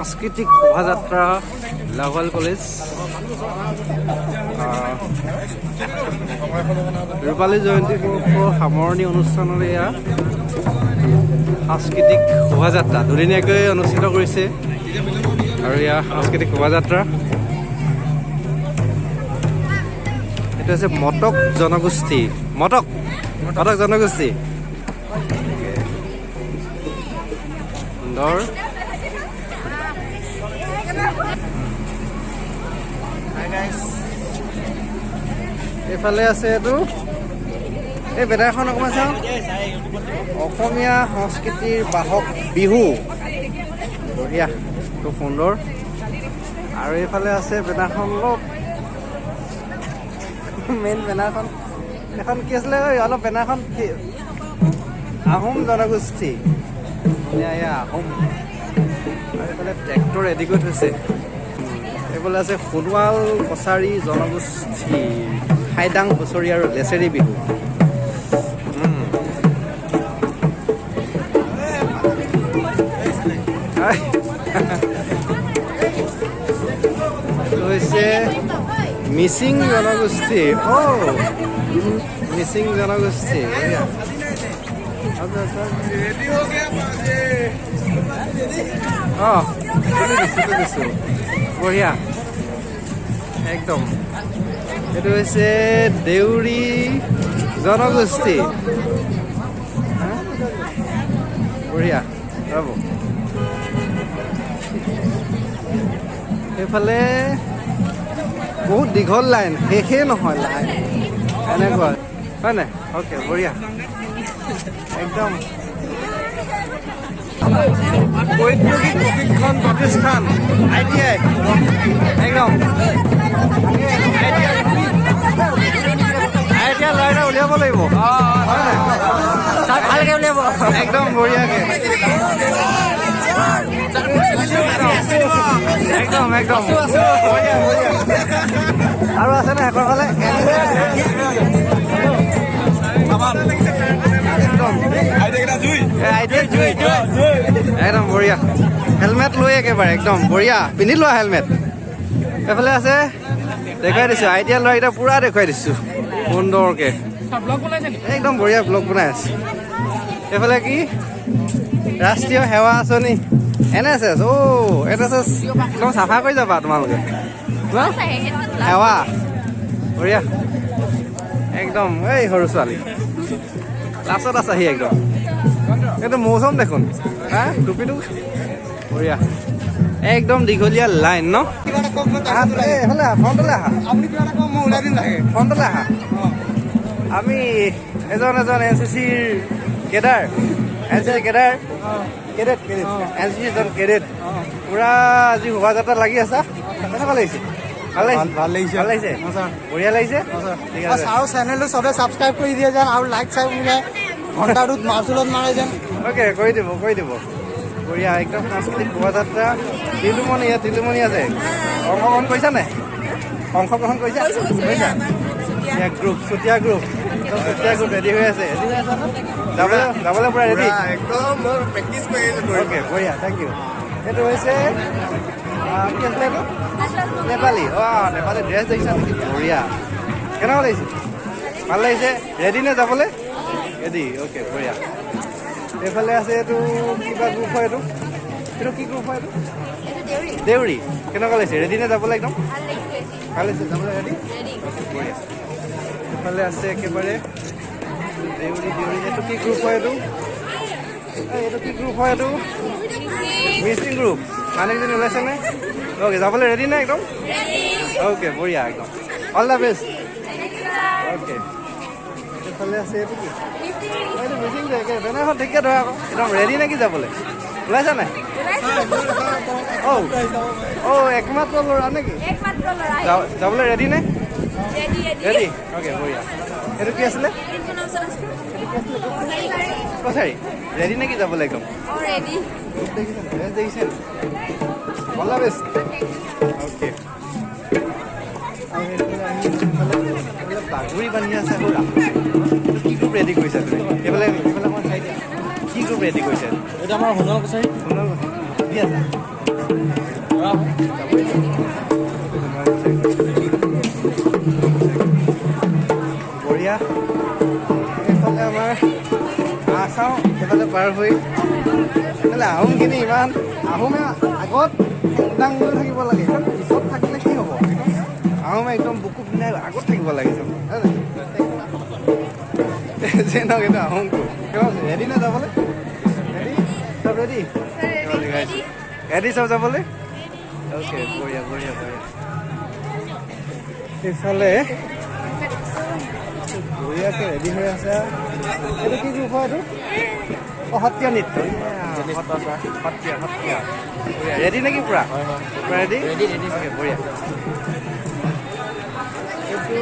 সাংস্কৃতিক শোভাযাত্ৰা লাহোৱাল কলেজ ৰূপালী জয়ন্তী বৰ্ষৰ সামৰণি অনুষ্ঠানৰ এয়া সাংস্কৃতিক শোভাযাত্ৰা দুদিনীয়াকৈ অনুষ্ঠিত কৰিছে আৰু এয়া সাংস্কৃতিক শোভাযাত্ৰা এইটো হৈছে মটক জনগোষ্ঠী মটক জনগোষ্ঠী সুন্দৰ এইফালে আছে এইটো এই বেনাৰখন অকণমান চাওঁ অসমীয়া সংস্কৃতিৰ বাহক বিহু বঢ়িয়া খুব সুন্দৰ আৰু এইফালে আছে বেনাৰখন অলপ মেইন বেনাৰখন এখন কি আছিলে অলপ বেনাৰখন আহোম জনগোষ্ঠী আহোম আৰু এইফালে ট্ৰেক্টৰ ৰেডি কৰি থৈছে এইফালে আছে সোণোৱাল কছাৰী জনগোষ্ঠী হাইদাং হুঁচৰি আৰু লেচেৰি বিহু হৈছে মিচিং জনগোষ্ঠী মিচিং জনগোষ্ঠী দিছোঁ বঢ়িয়া একদম এইটো হৈছে দেউৰী জনগোষ্ঠী বঢ়িয়া ৰ'ব সেইফালে বহুত দীঘল লাইন শেষেই নহয় লাইন এনেকুৱা হয় নাই অ'কে বঢ়িয়া একদম ঔদ্যোগিক প্ৰশিক্ষণ প্ৰতিষ্ঠান ITI একদম ITI ল'ৰা উলিয়াব লাগিব হয় নাই ভালকৈ উলিয়াব একদম বঢ়িয়াকৈ একদম একদম আৰু আছে নে শেষৰ ফালে একদম বঢ়িয়া হেলমেট লৈ একেবাৰে একদম বঢ়িয়া পিন্ধি লোৱা হেলমেট এইফালে আছে দেখুৱাই দিছোঁ ITI ল'ৰাকেইটা পূৰা দেখুৱাই দিছোঁ সুন্দৰকৈ একদম বঢ়িয়া ব্লগ বনাই আছে এইফালে কি ৰাষ্ট্ৰীয় সেৱা আঁচনি NSS NSS একদম চাফা কৰি যাবা তোমালোকে সেৱা বঢ়িয়া একদম এই সৰু ছোৱালী লাষ্টত আছাহি একদম এইটো মৌচম দেখোন হা টুপিটো বঢ়িয়া একদম দীঘলীয়া লাইন ন এইফালে ফ্ৰণ্টলৈ আহা ফ্ৰণ্টলৈ আহা আমি এজন NCCৰ cadre NCC cadre cadet NCC এজন কেডেট পূৰা আজি শোভাযাত্ৰা লাগি আছা কেনেকুৱা লাগিছে ভাল লাগিছে বঢ়িয়া লাগিছে ঠিক আছে আৰু চেনেলটো চবে ছাবস্ক্ৰাইব কৰি দিয়ে যেন আৰু লাইক চাইক মিলাই ঘণ্টাটোত মাৰ্চুলত মাৰে যেন অ'কে কৰি দিব বঢ়িয়া একদম সাংস্কৃতিক শোভাযাত্ৰা তিলুমণি আছে অংশগ্ৰহণ কৰিছা নাই কৰিছা গ্ৰুপ চুতীয়া গ্ৰুপ ৰেডি হৈ আছে যাবলৈ পূৰা ৰেডি একদম মই প্ৰেক্টিচ কৰি অ'কে বঢ়িয়া থেংক ইউ এইটো হৈছে কি আছিলে এইটো নেপালী নেপালী ড্ৰেছ দেখিছা নেকি বঢ়িয়া কেনেকুৱা লাগিছে ভাল লাগিছে ৰেডি নে যাবলৈ ৰেডি অ'কে বঢ়িয়া এইফালে আছে এইটো কিবা গ্ৰুপ হয় এইটো কি গ্ৰুপ হয় এইটো দেউৰী কেনেকুৱা লাগিছে ৰেডি নে যাবলৈ একদম ভাল লাগিছে যাবলৈ ৰেডি বঢ়িয়া এইফালে আছে একেবাৰে দেউৰী এইটো কি গ্ৰুপ হয় এইটো কি গ্ৰুপ হয় এইটো মিচিং গ্ৰুপ মানুহকেইজনী ওলাইছেনে অ'কে যাবলৈ ৰেডি নে একদম অ'কে বঢ়িয়া একদম অল দ্য বেষ্ট অ'কে এইফালে আছে এইটো কি এইটো মিচিং যে একে বেনাৰখন ঠিকে ধৰা আকৌ একদম ৰেডি নে কি যাবলৈ ওলাইছা নাই একমাত্ৰ ল'ৰা নেকি যাবলৈ ৰেডি নে ৰেডি অ'কে বঢ়িয়া এইটো কি আছিলে কছাৰী ৰেডি নেকি যাবলৈ একদম দেখিছে অল দ্য বেষ্ট অ'কে বাগৰি বান্ধি আছে আকৌ কি গ্ৰুপ ৰেডি কৰিছা তুমি এইফালে অকণমান চাই দিয়া কি গ্ৰুপ ৰেডি কৰিছা এটা আমাৰ সোণাল কছাৰী কি আছে বঢ়িয়া এইফালে আমাৰ চাওঁ সেইফালে পাৰ হৈ এইফালে আহোমখিনি ইমান আহোমে আগত একদম থাকিব লাগে পিছত থাকিলে কি হ'ব আহোমে একদম বুকু পিন্ধাই আগত থাকিব লাগিছিল যে নহওক এইটো আহোমটো ৰেডি নে যাবলৈ ৰেডি চব ৰেডি ৰেডি চব যাবলৈ অ'কে বঢ়িয়া বঢ়িয়া বঢ়িয়া সেইফালে বঢ়িয়াকৈ ৰেডি হৈ আছে এইটো কি গ্ৰুপ হয় এইটো সত্ৰীয়া নৃত্য সত্ৰীয়া সত্ৰীয়া ৰেডি নেকি পুৰা পুৰা ৰেডি অ'কে বঢ়িয়া এইটো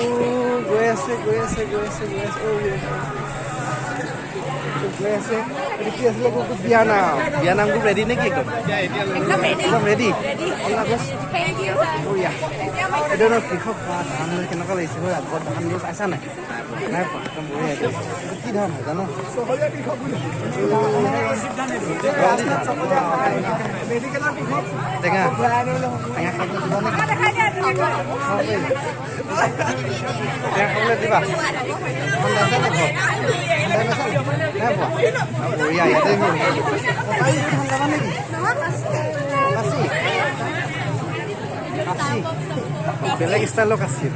গৈ আছে গৈ আছে গৈ আছে গৈ আছে গৈ আছে এইটো কি আছিলে বিয়ানাম গ্ৰুপ ৰেডি নেকি একদম একদম ৰেডি বঢ়িয়া এইটো কৃষক ধান লৈ কেনেকুৱা লাগিছে হয় আগত ধানবোৰ পাইছা নাই নাই পোৱা একদম বঢ়িয়া এইটো কি ধান হয় জানো টেঙা টেঙা খাবলৈ দিবা বঢ়িয়া ইয়াতে বেলেগ ষ্টাইলৰ কাচি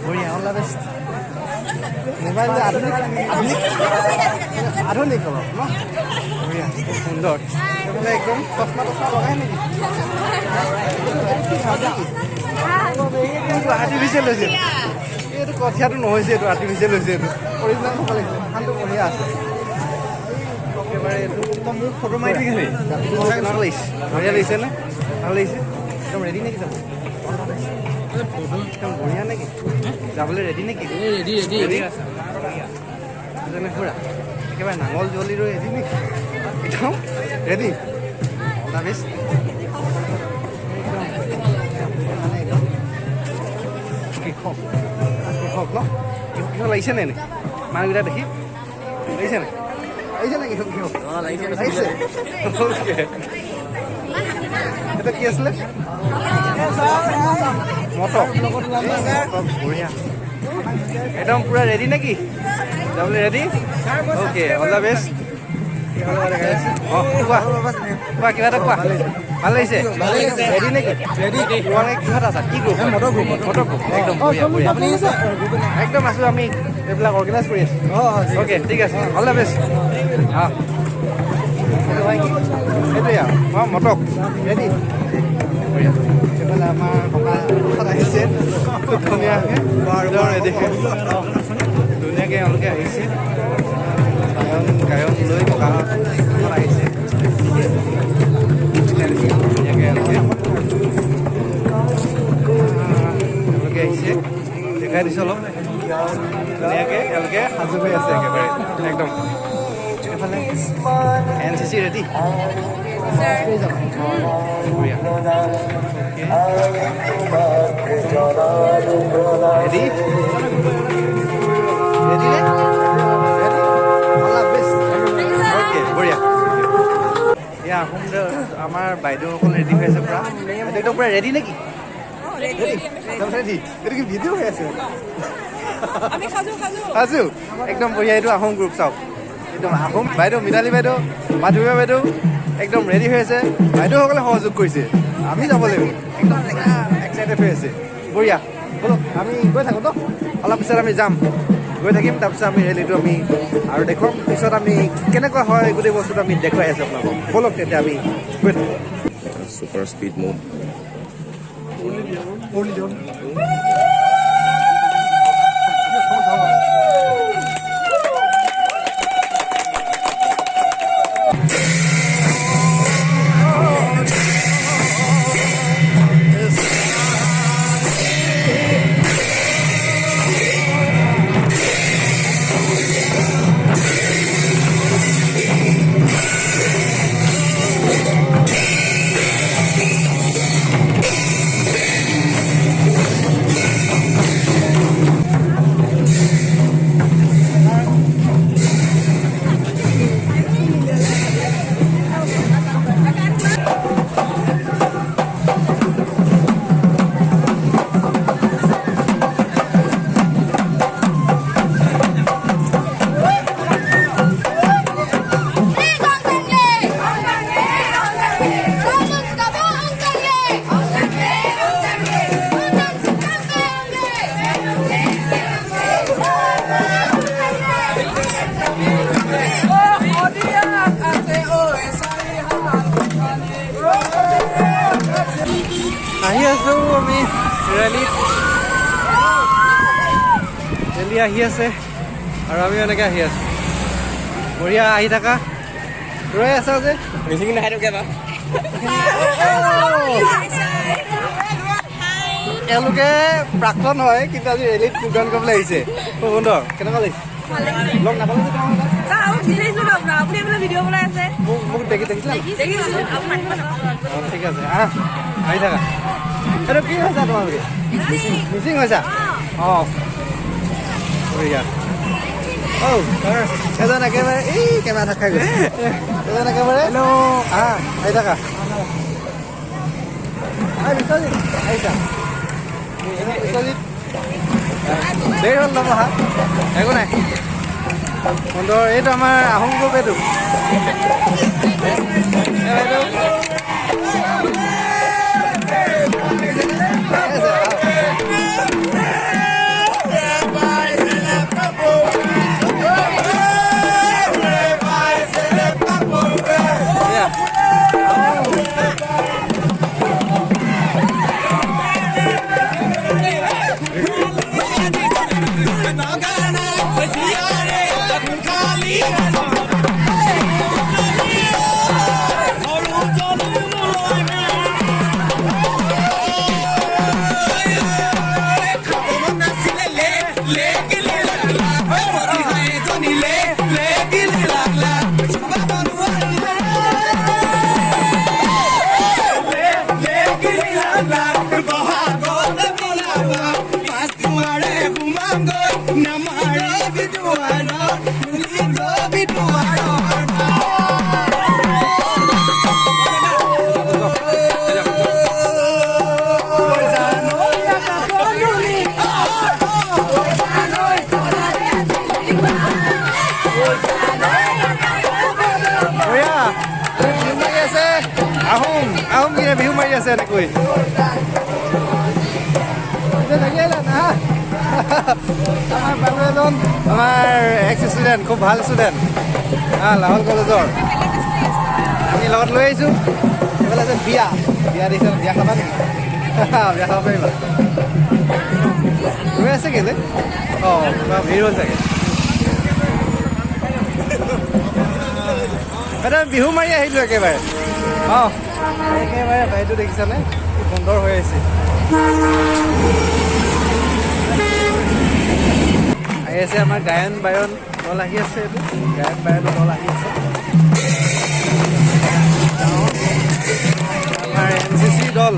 বঢ়িয়া অল দ্য বেষ্ট মোবাইল আধুনিক আধুনিক অলপ ন বঢ়িয়া সুন্দৰ সেইফালে একদম চশমা টচমা লগাই নেকি আৰ্টিফিচিয়েল হৈছে এইটো কঠিয়াটো নহৈছে এইটো আৰ্টিফিচিয়েল হৈছে এইটো অৰিজিনেল হ'ব লাগিছে ধানটো বঢ়িয়া আছে একেবাৰে এইটো একদম মোক ফটো মাৰি দিছে কেনেকুৱা লাগিছে বঢ়িয়া লাগিছে নে ভাল লাগিছে একদম ৰেডি নেকি যাব একদম বঢ়িয়া নেকি যাবলৈ ৰেডি নেকি ৰেডি আছে ফুৰা একেবাৰে নাঙল জ্বলি ৰৈ ৰেডি নেকি একদম ৰেডি তাৰপিছ কৃষক কৃষক ন কৃষক লাগিছে নে মানুহকেইটা দেখি লাগিছে নাই লাগিছে নে কৃষক কৃষক লাগিছে এটা কি আছিলে মটক বঢ়িয়া একদম পুৰা ৰেডি নেকি যাবলৈ ready okay all the best অঁ কোৱা কোৱা কিবা এটা কোৱা ভাল লাগিছে ৰেডি নেকি তোমালোকে কিহত আছা কি গ্ৰুপ মটৰ গ্ৰুপ একদম বঢ়িয়া বঢ়িয়া একদম আছোঁ আমি এইবিলাক অৰ্গেনাইজ কৰি আছোঁ অ'কে ঠিক আছে অল দ্য বেষ্ট অঁ সেইটোৱে আৰু অঁ মটক ৰেডি বঢ়িয়া এইফালে আমাৰ ককাহঁত আহিছে খুব ধুনীয়াকৈ ধুনীয়াকৈ এওঁলোকে আহিছে গায়ন লৈ ককাহঁত আহিছে ধুনীয়াকৈ এওঁলোকে আহিছে দেখাই দিছোঁ অলপ ধুনীয়াকৈ এওঁলোকে সাজু হৈ আছে একেবাৰে একদম এইফালে NCC ৰেডি বঢ়িয়া ৰেডি ৰেডি নে অ'কে বঢ়িয়া এয়া আহোম আমাৰ বাইদেউসকল ৰেডি হৈ আছে পূৰা একদম পূৰা ৰেডি নেকি ৰেডি এইটো কি ভিডিঅ' হৈ আছে সাজু একদম বঢ়িয়া এইটো আহোম গ্ৰুপ চাওক একদম আহোম বাইদেউ মৃণালী বাইদেউ মাধুৰ্য বাইদেউ একদম ৰেডি হৈ আছে বাইদেউসকলে সহযোগ কৰিছে আমি যাব লাগিব একদম এক্সাইটেড হৈ আছে বঢ়িয়া ব'লক আমি গৈ থাকোঁ তো অলপ পিছত আমি যাম গৈ থাকিম তাৰপিছত আমি ৰেলীটো আমি আৰু দেখুৱাম পিছত আমি কেনেকুৱা হয় গোটেই বস্তুটো আমি দেখুৱাই আছোঁ আপোনালোকক ব'লক তেতিয়া আমি গৈ থাকোঁ Super speed mode. আহিছোঁ আমি ৰেলীত। ৰেলী আহি আছে আৰু আমিও এনেকৈ আহি আছোঁ। বঢ়িয়া, আহি থাকা। ৰৈ আছা যে মিচিং নাখাই দিওঁ কেবা তেওঁলোকে প্ৰাক্তন হয়, কিন্তু আজি ৰেলীত যোগদান কৰিবলৈ আহিছে। খুব সুন্দৰ, কেনেকুৱা লাগিছে? লগ নাপালোঁ যে মোক দেখিছিলা? অঁ ঠিক আছে, আহি থাকা। এইটো কি হৈছা তোমালোকে? মিচিং হৈছা? অঁ বঢ়িয়া। এজন একেবাৰে এই কেমেৰা থাকাই গৈছে। এজন একেবাৰে আহি থাকা। বিশ্বজিৎ আহিছা? বিশ্বজিৎ দেৰি হ'ল ল'ব হা, একো নাই সুন্দৰ। এইটো আমাৰ আহোম গ্ৰুপ। এইটো আহোম কিনে বিহু মাৰি আছে এনেকৈ। আমাৰ মানুহ এজন, আমাৰ এক্স ষ্টুডেণ্ট, খুব ভাল ষ্টুডেণ্ট, লাহোল কলেজৰ। আমি লগত লৈ আহিছোঁ। এইফালে আছে বিয়া দিছে। বিয়া খাবা নেকি? বিয়া খাব পাৰিবা? ৰৈ আছে কেলৈ? অঁ ভিৰ হ'ল চাগে। এতিয়া বিহু মাৰি আহিলোঁ একেবাৰে। অঁ একেবাৰে বাইদেউ দেখিছানে? খুব সুন্দৰ হৈ আহিছে। আহি আছে আমাৰ গায়ন বায়ন দল আহি আছে। এইটো গায়ন বায়নৰ দল আহি আছে। আমাৰ NCC দল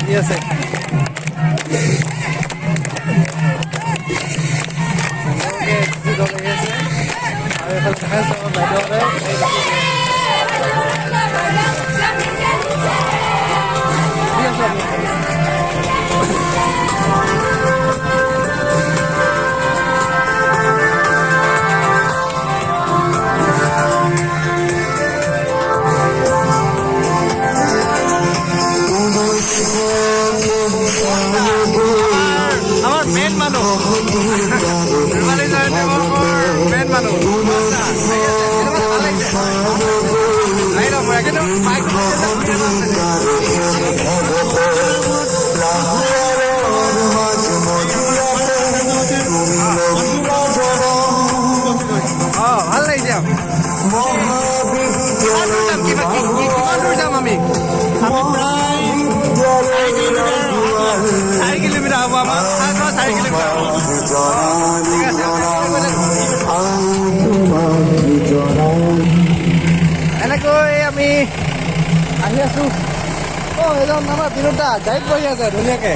আহি আছে। NCC দল আহি আছে আৰু এইফালে দেখাই আছে আমাৰ বাইদেউহঁতে। আমাৰ মেইন মানুহ মেইন মানুহ ভাল লাগিছে। কিমান দূৰ যাম আমি? 4 কিলোমিটাৰ হ'ব আমাৰ। 4 কিলোমিটাৰ। এনেকৈ আমি আহি আছোঁ। এজন আমাৰ বিনোদ দা গাড়ীত বহি আছে ধুনীয়াকৈ।